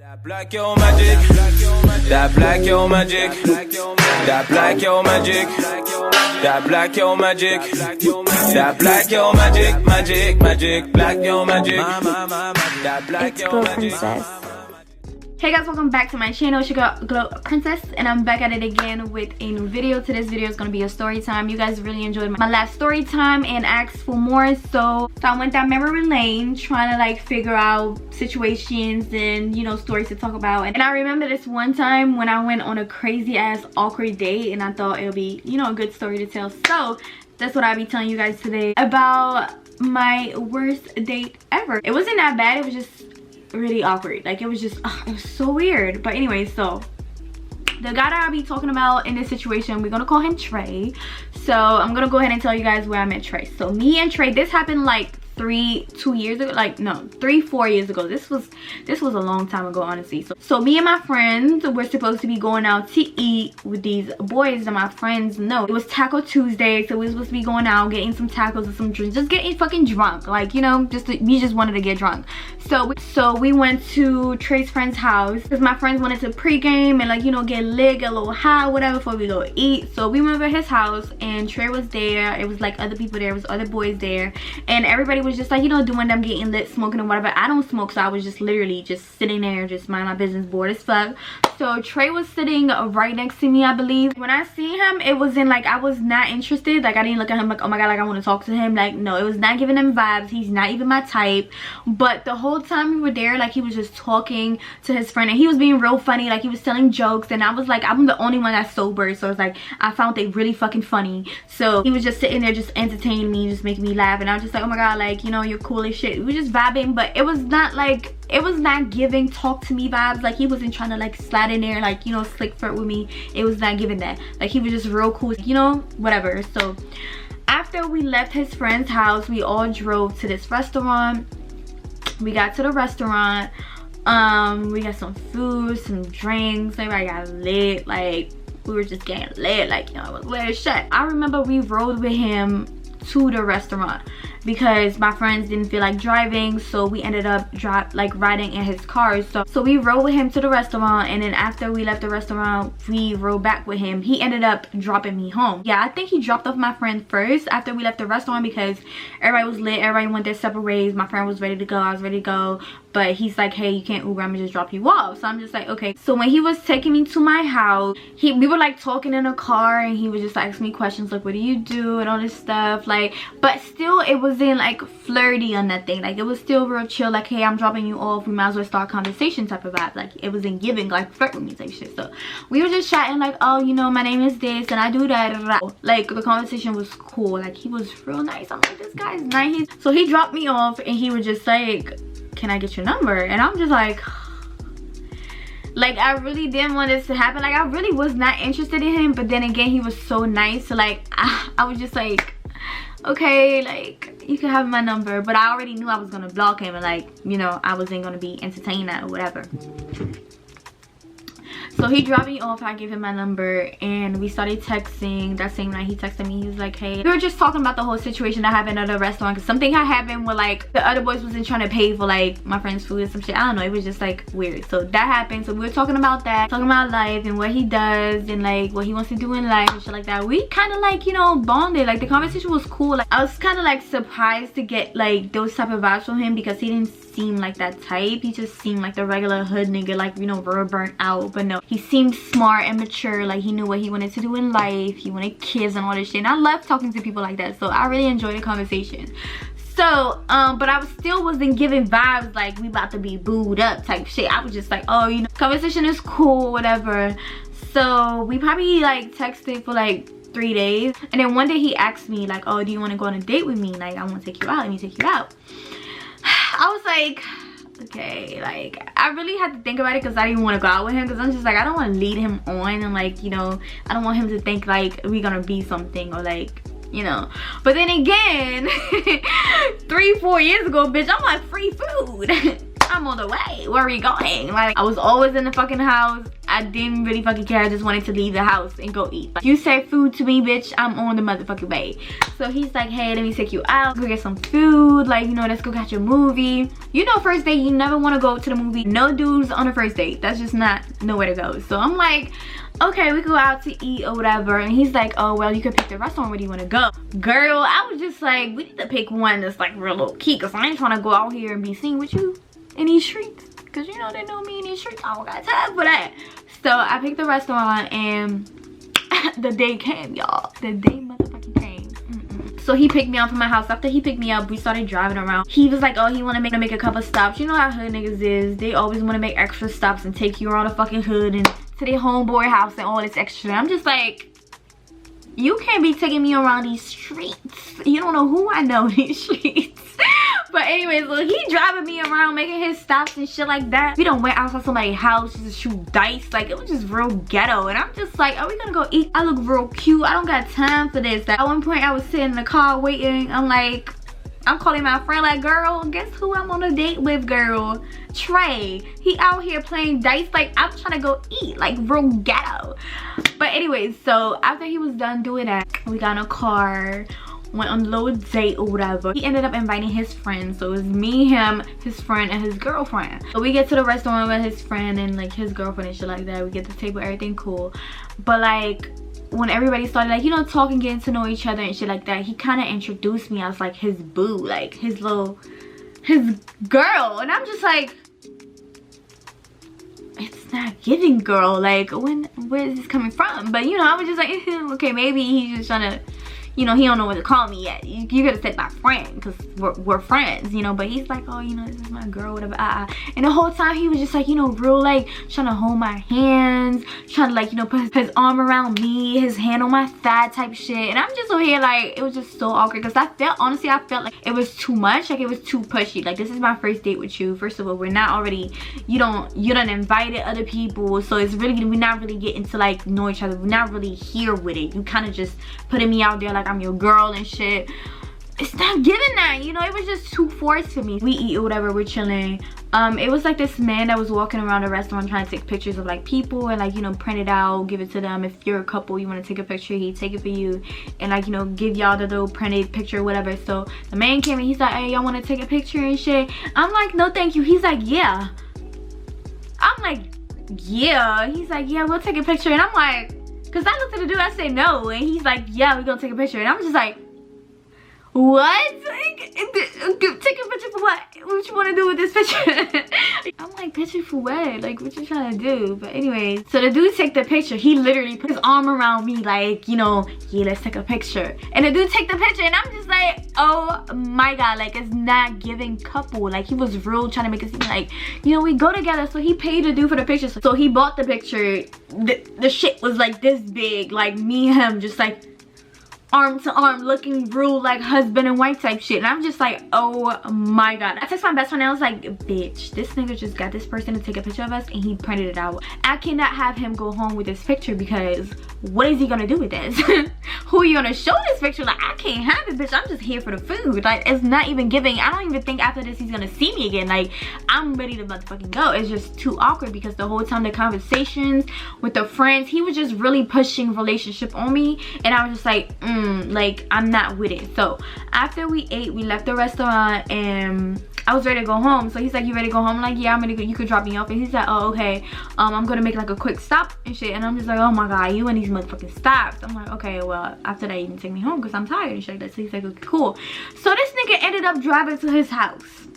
That black yo magic, that black yo magic, that black yo magic, that black yo magic, that black yo magic, magic, black yo magic, that black yo magic. Hey guys, welcome back to my channel. It's your girl Glow Princess, and I'm back at it again with a new video. Today's video is gonna be a story time. You guys really enjoyed my last story time and asked for more, so I went down memory lane trying to like figure out situations and, you know, stories to talk about. And I remember this one time when I went on a crazy ass awkward date, and I thought it would be, you know, a good story to tell. So that's what I'll be telling you guys today about my worst date ever. It wasn't that bad, it was just really awkward. Like, it was just it was so weird. But anyway, so the guy that I'll be talking about in this situation, we're gonna call him Trey. So I'm gonna go ahead and tell you guys where I met Trey. So me and Trey, this happened like 3-4 years ago. This was a long time ago, honestly. So me and my friends were supposed to be going out to eat with these boys that my friends know. It was Taco Tuesday, so we were supposed to be going out, getting some tacos and some drinks, just getting fucking drunk, like, you know, we just wanted to get drunk. So we went to Trey's friend's house because my friends wanted to pregame and, like, you know, get lit, get a little high, whatever, before we go eat. So we went over his house and Trey was there. It was like other people there, it was other boys there, and everybody was just like, you know, doing them getting lit, smoking and whatever. I don't smoke, so I was just literally just sitting there, just mind my business, bored as fuck. So Trey was sitting right next to me, I believe. When I see him, it wasn't like I was not interested. Like, I didn't look at him like, oh my god, like I want to talk to him. Like, no, it was not giving him vibes. He's not even my type. But the whole time we were there, like, he was just talking to his friend, and he was being real funny. Like, he was telling jokes, and I was like, I'm the only one that's sober, so it's like I found it really fucking funny. So he was just sitting there, just entertaining me, just making me laugh, and I was just like, oh my god, like, you know, you're cool as shit. We were just vibing, but it was not like, it was not giving talk to me vibes. Like, he wasn't trying to like slide in there, like, you know, slick flirt with me. It was not giving that. Like, he was just real cool, you know, whatever. So after we left his friend's house, we all drove to this restaurant. We got to the restaurant, we got some food, some drinks, everybody got lit. Like, we were just getting lit, like, you know, it was lit as shit. I remember we rode with him to the restaurant because my friends didn't feel like driving, so we ended up riding in his car. So we rode with him to the restaurant, and then after we left the restaurant, we rode back with him. He ended up dropping me home. Yeah, I think he dropped off my friend first after we left the restaurant because everybody was lit, everybody went their separate ways. My friend was ready to go, I was ready to go, but he's like, hey, you can't Uber, I'm gonna just drop you off. So I'm just like, okay. So when he was taking me to my house, we were like talking in the car, and he was just asking me questions like, what do you do and all this stuff, like, but still it wasn't like flirty or nothing. Like, it was still real chill, like, hey, I'm dropping you off, we might as well start a conversation type of vibe. Like, it wasn't giving like flirt with me type shit. So we were just chatting like, oh, you know, my name is this and I do that. Like, the conversation was cool. Like, he was real nice. I'm like, this guy's nice. So he dropped me off, and he was just like, can I get your number? And I'm just like I really didn't want this to happen. Like, I really was not interested in him, but then again, he was so nice. So like, I was just like, okay, like, you can have my number. But I already knew I was gonna block him, and like, you know, I wasn't gonna be entertained that or whatever. So he dropped me off, I gave him my number, and we started texting. That same night he texted me, he was like, hey, we were just talking about the whole situation that happened at the restaurant, because something had happened where like the other boys wasn't trying to pay for like my friend's food or some shit. I don't know, it was just like weird. So that happened. So we were talking about that, talking about life and what he does and like what he wants to do in life and shit like that. We kind of like, you know, bonded. Like, the conversation was cool. Like, I was kind of like surprised to get like those type of vibes from him, because he didn't seem like that type. He just seemed like the regular hood nigga, like, you know, real burnt out. But no, he seemed smart and mature. Like, he knew what he wanted to do in life. He wanted kids and all this shit, and I love talking to people like that. So I really enjoyed the conversation. So but I still wasn't giving vibes like we about to be booed up type shit. I was just like, oh, you know, conversation is cool, whatever. So we probably like texted for like 3 days, and then one day he asked me like, oh, do you want to go on a date with me? Like, I want to take you out, let me take you out. I was like, okay. Like, I really had to think about it, because I didn't want to go out with him, because I'm just like, I don't want to lead him on, and like, you know, I don't want him to think like we're gonna be something, or like, you know. But then again, 3-4 years ago, bitch, I'm like, free food. I'm on the way. Where are we going? Like, I was always in the fucking house. I didn't really fucking care. I just wanted to leave the house and go eat. Like, you serve food to me, bitch, I'm on the motherfucking way. So he's like, hey, let me take you out, go get some food, like, you know, let's go catch a movie. You know, first date, you never want to go to the movie. No dudes on a first date. That's just not nowhere to go. So I'm like, okay, we go out to eat or whatever. And he's like, oh, well, you can pick the restaurant where you want to go. Girl, I was just like, we need to pick one that's like real low key, because I ain't trying to go out here and be seen with you in these streets. Because you know, they know me in these streets. I don't got time for that. So I picked the restaurant and the day came, y'all. The day motherfucking came. So he picked me up from my house. After he picked me up, we started driving around. He was like, oh, he want to make a couple stops. You know how hood niggas is. They always want to make extra stops and take you around the fucking hood and to their homeboy house and all this extra. I'm just like, you can't be taking me around these streets. You don't know who I know in these streets. But anyways, look, he driving me around, making his stops and shit like that. We done went outside somebody's house just to shoot dice. Like, it was just real ghetto. And I'm just like, are we gonna go eat? I look real cute. I don't got time for this. At one point, I was sitting in the car waiting. I'm like, I'm calling my friend like, girl, guess who I'm on a date with, girl? Trey. He out here playing dice. Like, I'm trying to go eat. Like, real ghetto. But anyways, so after he was done doing that, we got in a car, went on a little date or whatever. He ended up inviting his friends. So it was me, him, his friend, and his girlfriend. So we get to the restaurant with his friend and like his girlfriend and shit like that. We get the table, everything cool. But like, when everybody started like, you know, talking, getting to know each other and shit like that, he kind of introduced me as like his boo, like his girl. And I'm just like, it's not giving, girl. Like, where is this coming from? But you know, I was just like, okay, maybe he's just trying to, you know, he don't know what to call me yet. You could have said my friend, because we're friends, you know. But he's like, oh, you know, this is my girl, whatever. And the whole time he was just like, you know, real like trying to hold my hands, trying to like, you know, put his arm around me, his hand on my thigh type shit. And I'm just over here like, it was just so awkward, because honestly I felt like it was too much. Like, it was too pushy. Like, this is my first date with you. First of all, we're not already, you done invited other people, so it's really, we're not really getting to like know each other. We're not really here with it. You kind of just putting me out there like I'm your girl and shit. It's not giving that, you know. It was just too forced for me. We eat or whatever, we're chilling. It was like this man that was walking around the restaurant trying to take pictures of like people and like, you know, print it out, give it to them. If you're a couple, you want to take a picture, he'd take it for you and like, you know, give y'all the little printed picture or whatever. So the man came and he's like, hey, y'all want to take a picture and shit? I'm like, no thank you. He's like, yeah. I'm like, yeah. He's like, yeah, we'll take a picture. And I'm like, because I looked at the dude, I said no, and he's like, yeah, we're gonna take a picture. And I'm just like, what? Like, take a picture for what? What you want to do with this picture? I'm like, picture for what? Like, what you trying to do? But anyways, so the dude take the picture. He literally put his arm around me like, you know, yeah, let's take a picture. And the dude take the picture and I'm just like, oh my god, like, it's not giving couple. Like, he was real trying to make it seem like, you know, we go together. So he paid the dude for the picture. So he bought the picture. The shit was like this big, like me and him just like arm to arm, looking real like husband and wife type shit. And I'm just like, oh my god. I text my best friend and I was like, bitch, this nigga just got this person to take a picture of us and he printed it out. I cannot have him go home with this picture, because what is he gonna do with this? Who are you gonna show this picture? Like, I can't have it, bitch. I'm just here for the food. Like, it's not even giving. I don't even think after this he's gonna see me again. Like, I'm ready to motherfucking go. It's just too awkward, because the whole time the conversations with the friends, he was just really pushing relationship on me, and I was just like, like, I'm not with it. So after we ate, we left the restaurant and I was ready to go home. So he's like, you ready to go home? I'm like, yeah, I'm ready to go. You could drop me off. And he's like, oh, okay, I'm gonna make like a quick stop and shit. And I'm just like, oh my god, you and these motherfucking stops. I'm like, okay, well, after that you can take me home because I'm tired and shit like that. So he's like, okay, cool. So this nigga ended up driving to his house.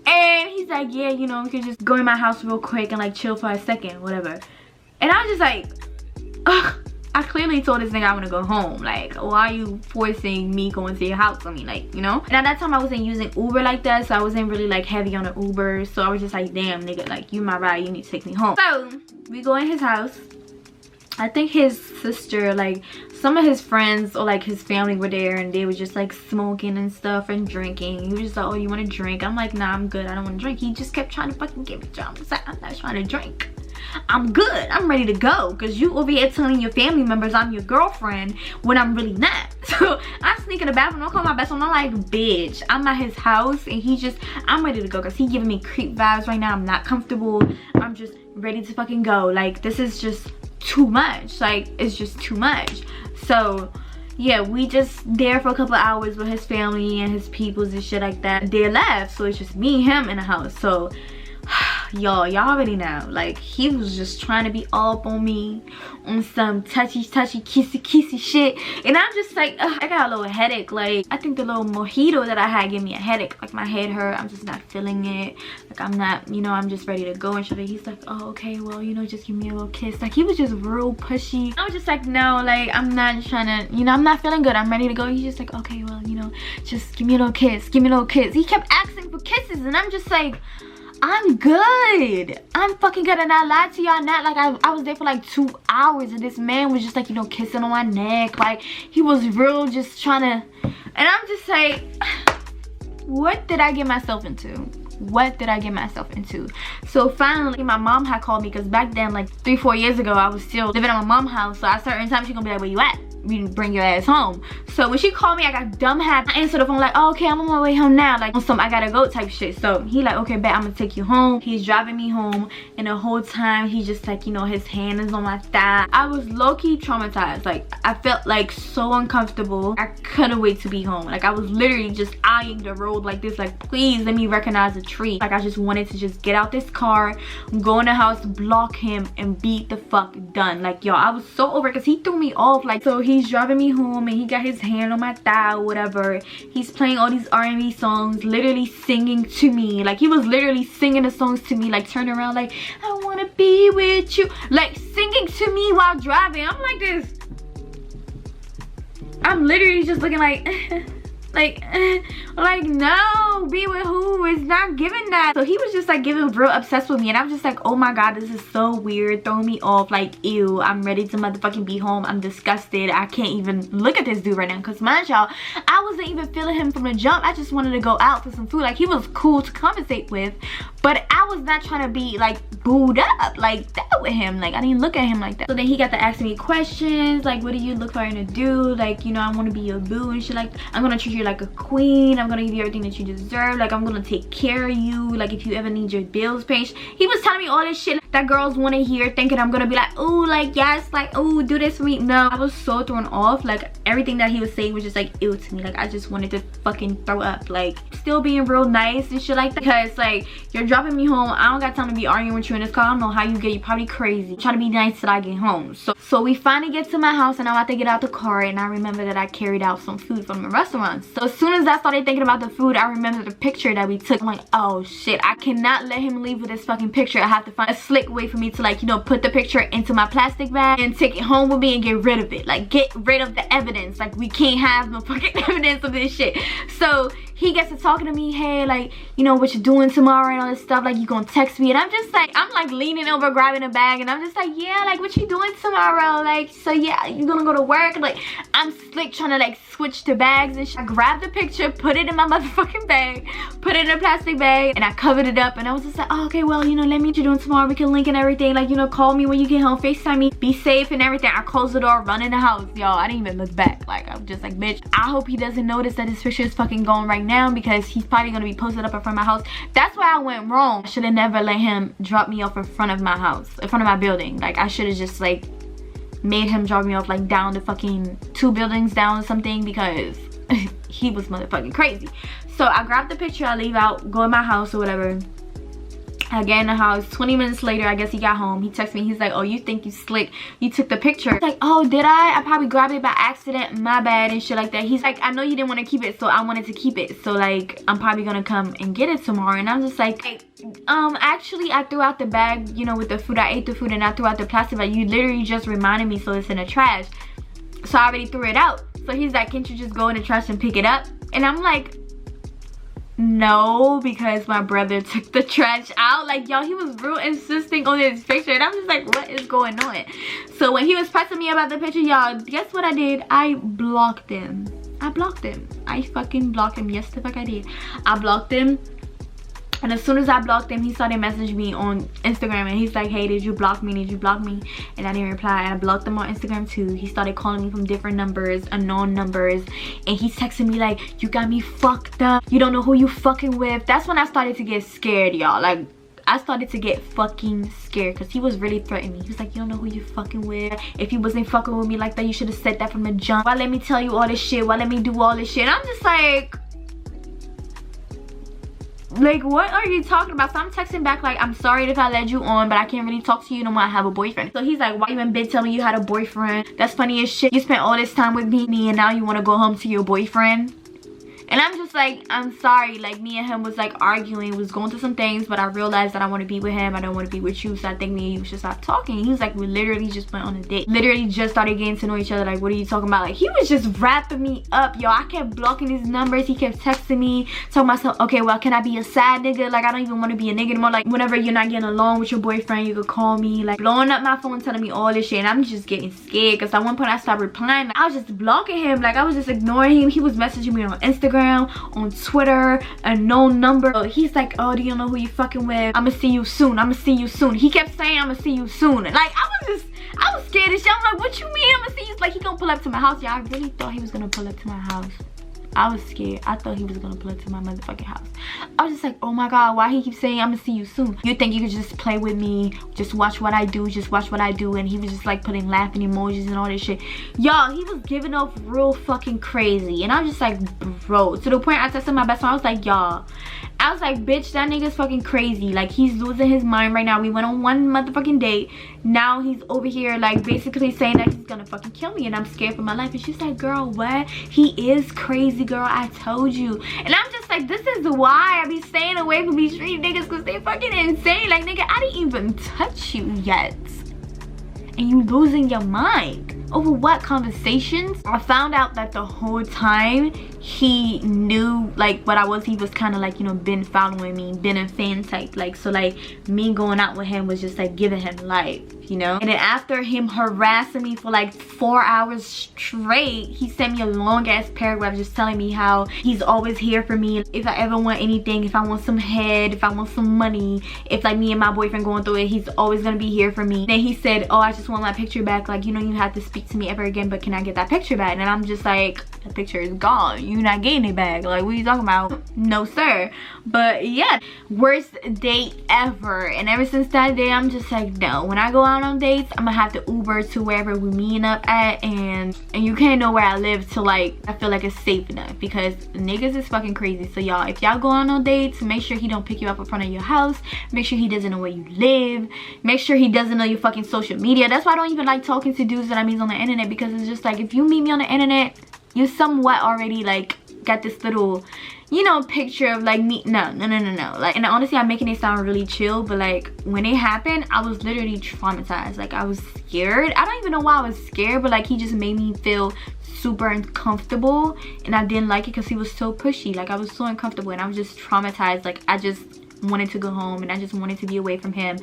And he's like, yeah, you know, we could just go in my house real quick and like chill for a second, whatever. And I was just like, ugh. I clearly told this nigga I want to go home. Like, why are you forcing me going to your house? I mean, like, you know? And at that time, I wasn't using Uber like that. So I wasn't really, like, heavy on the Uber. So I was just like, damn, nigga, like, you my ride. You need to take me home. So we go in his house. I think his sister, like, some of his friends or, like, his family were there. And they were just, like, smoking and stuff and drinking. He was just like, oh, you want to drink? I'm like, nah, I'm good. I don't want to drink. He just kept trying to fucking give it to him. I was like, I'm not trying to drink. I'm good. I'm ready to go. Because you over here telling your family members I'm your girlfriend when I'm really not. So I sneak in the bathroom. Don't call my best friend. I'm like, bitch, I'm at his house and I'm ready to go because he giving me creep vibes right now. I'm not comfortable. I'm just ready to fucking go. Like, this is just too much. Like, it's just too much. So yeah, we just there for a couple of hours with his family and his peoples and shit like that. They left, so it's just me, him in the house. So y'all already know, like, he was just trying to be all up on me on some touchy kissy shit, and I'm just like, ugh, I got a little headache. Like, I think the little mojito that I had gave me a headache. Like, my head hurt. I'm just not feeling it. Like, I'm not, you know, I'm just ready to go and shit. He's like, oh, okay, well, you know, just give me a little kiss. Like, he was just real pushy. I was just like, no, like, I'm not trying to, you know, I'm not feeling good. I'm ready to go. He's just like, okay, well, you know, just give me a little kiss. Give me a little kiss. He kept asking for kisses, and I'm just like, I'm good. I'm fucking good. And I lied to y'all not. Like, I was there for like 2 hours and this man was just like, you know, kissing on my neck. Like, he was real just trying to, and I'm just like, what did I get myself into? What did I get myself into? So finally, my mom had called me because back then, like 3-4 years ago, I was still living at my mom's house. So at certain times, she's gonna be like, where you at? You bring your ass home. So when she called me, I got dumb happy. I answered the phone like, oh, okay, I'm on my way home now. Like, on some I gotta go type shit. So he like, okay, bet, I'm gonna take you home. He's driving me home, and the whole time he just like, you know, his hand is on my thigh. I was low-key traumatized. Like, I felt like so uncomfortable. I couldn't wait to be home. Like, I was literally just eyeing the road like this, like, please let me recognize a tree. Like, I just wanted to just get out this car, go in the house, block him, and beat the fuck done. Like, y'all, I was so over it because he threw me off. Like, so he's driving me home and he got his hand on my thigh or whatever. He's playing all these R&B songs, literally singing to me. Like, he was literally singing the songs to me, like turning around like, I wanna be with you, like singing to me while driving. I'm like this. I'm literally just looking like like no, be with who? Is not giving that. So he was just like getting real obsessed with me, and I'm just like, oh my god, this is so weird, throwing me off. Like, ew, I'm ready to motherfucking be home. I'm disgusted. I can't even look at this dude right now, because mind y'all, I wasn't even feeling him from the jump. I just wanted to go out for some food. Like, he was cool to conversate with, but I was not trying to be like booed up like that with him. Like, I didn't look at him like that. So then he got to asking me questions like, what do you look for in a dude? Like, you know, I want to be your boo and shit. Like, I'm gonna treat you like a queen. I'm gonna give you everything that you deserve. Like, I'm gonna take care of you. Like, if you ever need your bills paid. He was telling me all this shit that girls want to hear, thinking I'm gonna be like, oh, like, yes, like, oh, do this for me. No, I was so thrown off. Like, everything that he was saying was just like ew to me. Like, I just wanted to fucking throw up. Like, still being real nice and shit like that, because like, you're dropping me home. I don't got time to be arguing with you in this car. I don't know how you get. You're probably crazy. Trying to be nice till I get home. So we finally get to my house, and I'm about to get out the car, and I remember that I carried out some food from the restaurant. So as soon as I started thinking about the food, I remember the picture that we took. I'm like, oh shit, I cannot let him leave with this fucking picture. I have to find a slick way for me to, like, you know, put the picture into my plastic bag and take it home with me and get rid of it. Like, get rid of the evidence. Like, we can't have no fucking evidence of this shit. So he gets to talking to me, hey, like, you know, what you doing tomorrow and all this stuff, like, you gonna text me? And I'm just like, I'm like leaning over, grabbing a bag, and I'm just like, yeah, like, what you doing tomorrow? Like, so yeah, you gonna go to work? Like, I'm slick trying to like switch to bags and shit. I grabbed the picture, put it in my motherfucking bag, put it in a plastic bag, and I covered it up, and I was just like, oh, okay, well, you know, let me what you doing tomorrow, we can link and everything, like, you know, call me when you get home, FaceTime me, be safe and everything. I closed the door, run in the house, y'all. I didn't even look back. Like, I'm just like, bitch, I hope he doesn't notice that this picture is fucking going right now, because he's probably gonna be posted up in front of my house. That's why I went wrong. I should have never let him drop me off in front of my house, in front of my building. Like, I should have just like made him drop me off like down the fucking 2 buildings down or something, because he was motherfucking crazy. So I grabbed the picture, I leave out, go in my house or whatever. I get in the house. 20 minutes later, I guess he got home. He texted me. He's like, oh, you think you slick? You took the picture. Like, oh, did I? I probably grabbed it by accident. My bad and shit like that. He's like, I know you didn't want to keep it, so I wanted to keep it. So, like, I'm probably going to come and get it tomorrow. And I'm just like, hey, actually, I threw out the bag, you know, with the food. I ate the food and I threw out the plastic bag. You literally just reminded me, so it's in the trash. So I already threw it out. So he's like, can't you just go in the trash and pick it up? And I'm like, no, because my brother took the trash out. Like, y'all, he was real insisting on this picture, and I'm just like, what is going on? So when he was pressing me about the picture, y'all, guess what I did? I blocked him. I blocked him. I fucking blocked him. Yes, the fuck I did. I blocked him. And as soon as I blocked him, he started messaging me on Instagram, and he's like, hey, did you block me? Did you block me? And I didn't reply, and I blocked him on Instagram too. He started calling me from different numbers, unknown numbers, and he's texting me like, you got me fucked up, you don't know who you fucking with. That's when I started to get scared, y'all. Like, I started to get fucking scared because he was really threatening me. He was like, you don't know who you fucking with. If you wasn't fucking with me like that, you should have said that from the jump. Why let me tell you all this shit? Why let me do all this shit? And I'm just like, what are you talking about? So I'm texting back like, I'm sorry if I led you on, but I can't really talk to you no more. I have a boyfriend. So he's like, why you even been telling me you had a boyfriend? That's funny as shit. You spent all this time with me and now you want to go home to your boyfriend? And I'm just like, I'm sorry. Like, me and him was like arguing, was going through some things, but I realized that I want to be with him. I don't want to be with you. So I think me and you should stop talking. He was like, we literally just went on a date. Literally just started getting to know each other. Like, what are you talking about? Like, he was just wrapping me up, yo. I kept blocking his numbers. He kept texting me, telling myself, okay, well, can I be a side nigga? Like, I don't even want to be a nigga anymore. Like, whenever you're not getting along with your boyfriend, you could call me. Like, blowing up my phone, telling me all this shit. And I'm just getting scared because at one point I stopped replying. I was just blocking him. Like, I was just ignoring him. He was messaging me on Instagram, on Twitter, a known number. He's like, oh, do you know who you fucking with? I'ma see you soon. I'ma see you soon. He kept saying, I'ma see you soon. Like, I was scared as shit. I'm like, what you mean I'ma see you? Like, he gonna pull up to my house. Yeah, I really thought he was gonna pull up to my house. I was scared. I thought he was gonna pull up to my motherfucking house. I was just like, oh my god, why he keep saying I'ma see you soon? You think you could just play with me, just watch what I do, just watch what I do? And he was just like putting laughing emojis and all this shit. Y'all, he was giving off real fucking crazy. And I'm just like, bro, to the point I texted my best friend. I was like, y'all, I was like, bitch, that nigga's fucking crazy. Like, he's losing his mind right now. We went on one motherfucking date. Now he's over here like basically saying that he's gonna fucking kill me and I'm scared for my life. And she's like, girl, what? He is crazy, girl. I told you. And I'm just like, this is why I be staying away from these street niggas, because they fucking insane. Like, nigga, I didn't even touch you yet and you losing your mind over what? Conversations? I found out that the whole time he knew like what I was. He was kind of like, you know, been following me, been a fan type. Like, so like me going out with him was just like giving him life, you know. And then after him harassing me for like 4 hours straight, he sent me a long ass paragraph just telling me how he's always here for me if I ever want anything, if I want some head, if I want some money, if like me and my boyfriend going through it, he's always gonna be here for me. Then he said, oh, I just want my picture back. Like, you know, you have to speak to me ever again, but can I get that picture back? And I'm just like, the picture is gone. You're not getting it back. Like, what are you talking about? No sir. But yeah, worst date ever. And ever since that day, I'm just like, no, when I go out on dates, I'm gonna have to Uber to wherever we meeting up at, and you can't know where I live till like I feel like it's safe enough, because niggas is fucking crazy. So y'all, if y'all go out on dates, make sure he don't pick you up in front of your house. Make sure he doesn't know where you live. Make sure he doesn't know your fucking social media. That's why I don't even like talking to dudes that I meet on the internet, because it's just like, if you meet me on the internet, you somewhat already like got this little, you know, picture of like me. No. Like, and honestly, I'm making it sound really chill, but like when it happened, I was literally traumatized. Like, I was scared. I don't even know why I was scared, but like he just made me feel super uncomfortable, and I didn't like it because he was so pushy. Like, I was so uncomfortable and I was just traumatized. Like, I just wanted to go home and I just wanted to be away from him.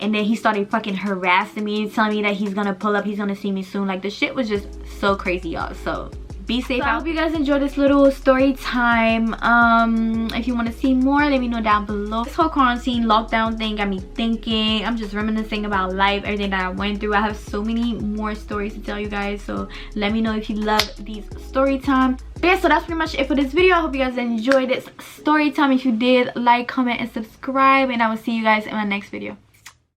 And then he started fucking harassing me, telling me that he's gonna pull up, he's gonna see me soon. Like, the shit was just so crazy, y'all. So be safe. So I hope you guys enjoyed this little story time. If you want to see more, let me know down below. This whole quarantine lockdown thing got me thinking. I'm just reminiscing about life, everything that I went through. I have so many more stories to tell you guys, so let me know if you love these story time. But yeah, so that's pretty much it for this video. I hope you guys enjoyed this story time. If you did, like, comment, and subscribe, and I will see you guys in my next video.